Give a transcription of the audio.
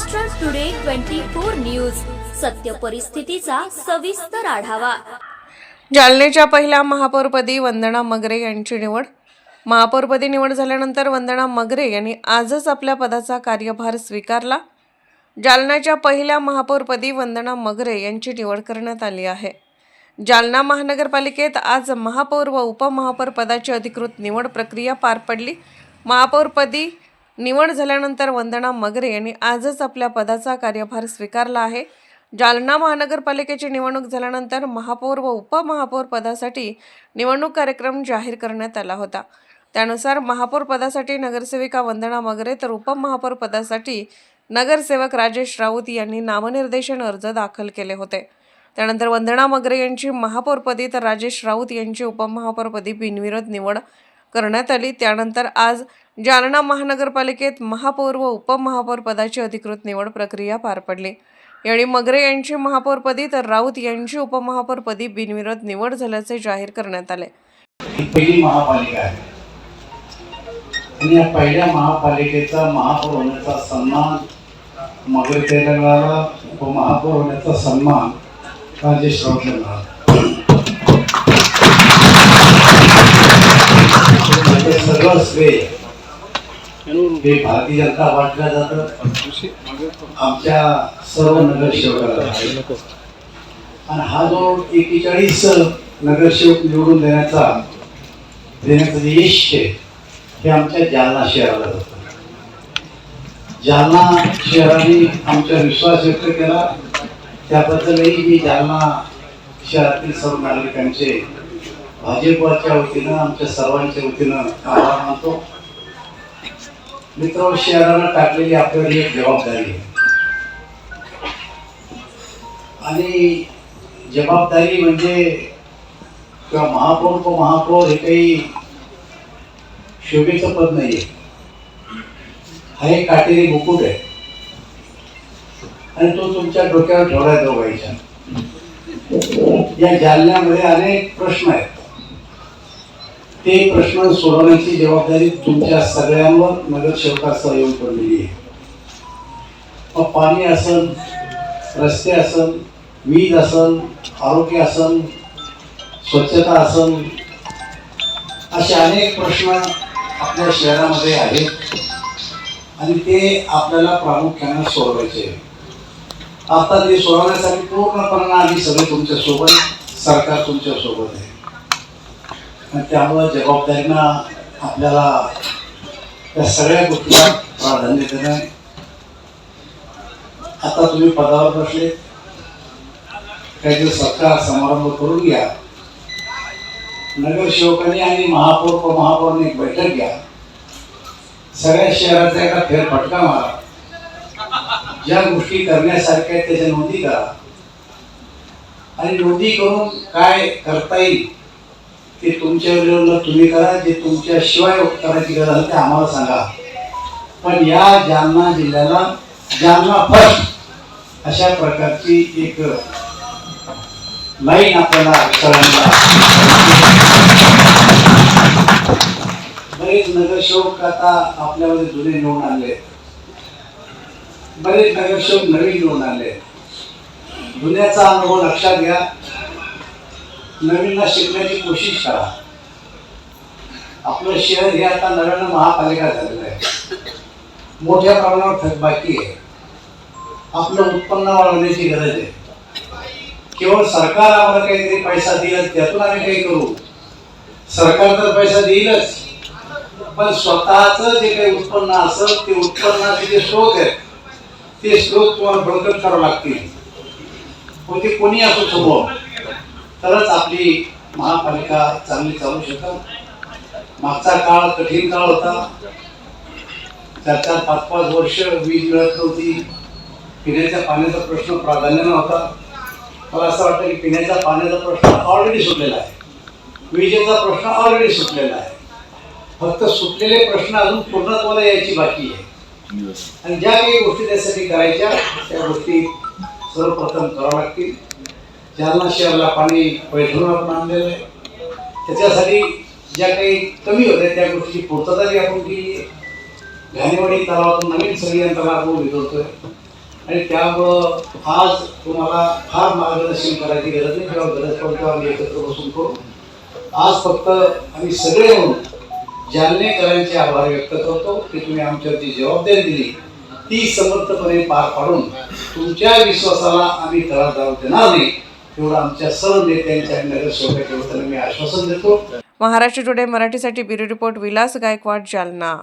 Maharashtra today 24 news, सत्य परिस्थितीचा सविस्तर आढावा। जालन्याच्या पहिल्या महापौरपदी वंदना मगरे यांची निवड। महापौरपदी निवड झाल्यानंतर वंदना मगरे यांनी आजच आपल्या पदाचा कार्यभार स्वीकारला। जालन्याच्या पहिल्या महापौरपदी वंदना मगरे यांची निवड करण्यात आली आहे। जालना महानगरपालिकेत आज महापौर व उपमहापौर पदाची अधिकृत निवड प्रक्रिया पार पडली। महापौरपदी निवड झाल्यानंतर वंदना मगरे यांनी आजच आपल्या पदाचा कार्यभार स्वीकारला आहे। जालना महानगरपालिकेची निवडणूक झाल्यानंतर महापौर व उपमहापौर पदासाठी निवडणूक कार्यक्रम जाहीर करण्यात आला होता। त्यानुसार महापौर पदासाठी नगरसेविका वंदना मगरे तर उपमहापौर पदासाठी नगरसेवक राजेश राऊत यांनी नामनिर्देशन अर्ज दाखल केले होते। त्यानंतर वंदना मगरे यांची महापौरपदी तर राजेश राऊत यांची उपमहापौरपदी बिनविरोध निवड करण्यात आली। त्यानंतर आज जालना महानगरपालिकेत महापौर व उपमहापौर पदाची अधिकृत निवड प्रक्रिया पार पडली। यावेळी मगरे यांची महापौरपदी तर राऊत यांची उपमहापौरपदी बिनविरोध निवड झाल्याचे जाहीर करण्यात आले। पहिली महापालिका आहे आणि या पहिल्या महापालिकेचा महापौर होण्याचा सन्मान मगरे ताईला मिळाला, उपमहापौर होण्याचा सन्मान राजेश राऊतला मिळाला। सगळं श्रेय हे भारतीय जनता पार्टीला जातं, आमच्या सर्व नगरसेवकाला। आणि हा जो 41 नगरसेवक निवडून देण्याचं जे यश आहे हे आमच्या जालना शहराला जातं। जालना शहराने आमचा विश्वास व्यक्त केला, त्याबद्दलही मी जालना शहरातील सर्व नागरिकांचे भाजपच्या वतीनं आमच्या सर्वांच्या वतीनं आभार मानतो। मित्रांनो, शहरानं टाकलेली आपल्यावर एक जबाबदारी आहे आणि जबाबदारी म्हणजे किंवा महापौर उपमहापौर हे काही शोभेचं पद नाही आहे, हा एक काटेरी मुकुट आहे आणि तो तुमच्या डोक्यावर ठेवलाय दोघांच्या। या जालन्यामध्ये अनेक प्रश्न आहेत, ते प्रश्न सोडवण्याची जबाबदारी तुमच्या सगळ्यांवर नगरसेवकासह येऊन पडलेली आहे। मग पाणी असेल, रस्ते असेल, वीज असेल, आरोग्य असेल, स्वच्छता असेल, असे अनेक प्रश्न आपल्या शहरामध्ये आहेत आणि ते आपल्याला प्रामुख्याने सोडवायचे। आता ते सोडवण्यासाठी पूर्णपणे आम्ही सगळे तुमच्या सोबत, सरकार तुमच्या सोबत आहे आणि त्यामुळे जबाबदारीनं आपल्याला त्या सगळ्या गोष्टीला प्राधान्य देणं। आता तुम्ही पदावर बसले, काहीतरी सत्कार समारंभ करून घ्या, नगरसेवकांनी आणि महापौर व महापौरांनी एक बैठक घ्या, सगळ्या शहराचा एका फेरफटका मारा, ज्या गोष्टी करण्यासारख्या आहेत त्याच्या नोंदी करा आणि नोंदी करून काय करता येईल ते तुमच्या लेवलला तुम्ही करा, जे तुमच्या शिवाय करायची गरज आहे ते आम्हाला सांगा। पण या जालना जिल्ह्याला जालना फर्स्ट अशा प्रकारची एक लाईन आपल्याला सगळ्यांना। बरेच नगरसेवक आता आपल्यामध्ये जुने निवडून आले, बरेच नगरसेवक नवीन निवडून आले। जुन्याचा अनुभव लक्षात घ्या, नवीनला शिकण्याची कोशिश करा। आपलं शहर हे आता नव्यानं महापालिका झालेलं आहे, मोठ्या प्रमाणावर थकबाकी आहे, आपलं उत्पन्न वाढवण्याची गरज आहे। केवळ सरकार आम्हाला काहीतरी पैसा देईल त्यातून आम्ही काही करू, सरकार तर पैसा देईलच, पण स्वतःचं जे काही उत्पन्न असेल ते उत्पन्नाचे जे स्रोत आहेत ते स्रोत तुम्हाला बळकट करावे लागतील। पण ते कोणी असो समोर, तरच आपली महापालिका चांगली चालू शकेल। मागचा काळ कठीण काळ होता, 4-4, 5-5 वर्ष वीज मिळत नव्हती, पिण्याच्या पाण्याचा प्रश्न प्राधान्य नव्हता। मला असं वाटतं की पिण्याच्या पाण्याचा प्रश्न ऑलरेडी सुटलेला आहे, विजेचा प्रश्न ऑलरेडी सुटलेला आहे, फक्त सुटलेले प्रश्न अजून पूर्णत्वाला यायची बाकी आहे। आणि ज्या काही गोष्टी त्यासाठी करायच्या त्या गोष्टी सर्वप्रथम कराव्या लागतील। जालना शहराला पाणी पैठणून आपण आणलेलं आहे, त्याच्यासाठी ज्या काही कमी होत्या त्या गोष्टीची पूर्तता आपण केली आहे। घाणेवाडी तलावातून नवीन संयंत्र आपण वितरतोय, आणि त्यामुळं आज तुम्हाला फार मार्गदर्शन करायची गरज नाही. किंवा गरज पडतो आम्ही एकत्र बसून करू. आज फक्त आम्ही सगळे म्हणून जालनेकरांचे आभार व्यक्त करतो की तुम्ही आमच्यावरती जबाबदारी दिली, ती समर्थपणे पार पाडून तुमच्या विश्वासाला आम्ही तडा जाऊ देणार नाही, एवढं आमच्या सर्व नेत्यांच्या आणि नगरसेवकांच्या वतीने मी आश्वासन देतो. महाराष्ट्र टुडे मराठीसाठी ब्युरो रिपोर्ट विलास गायकवाड, जालना.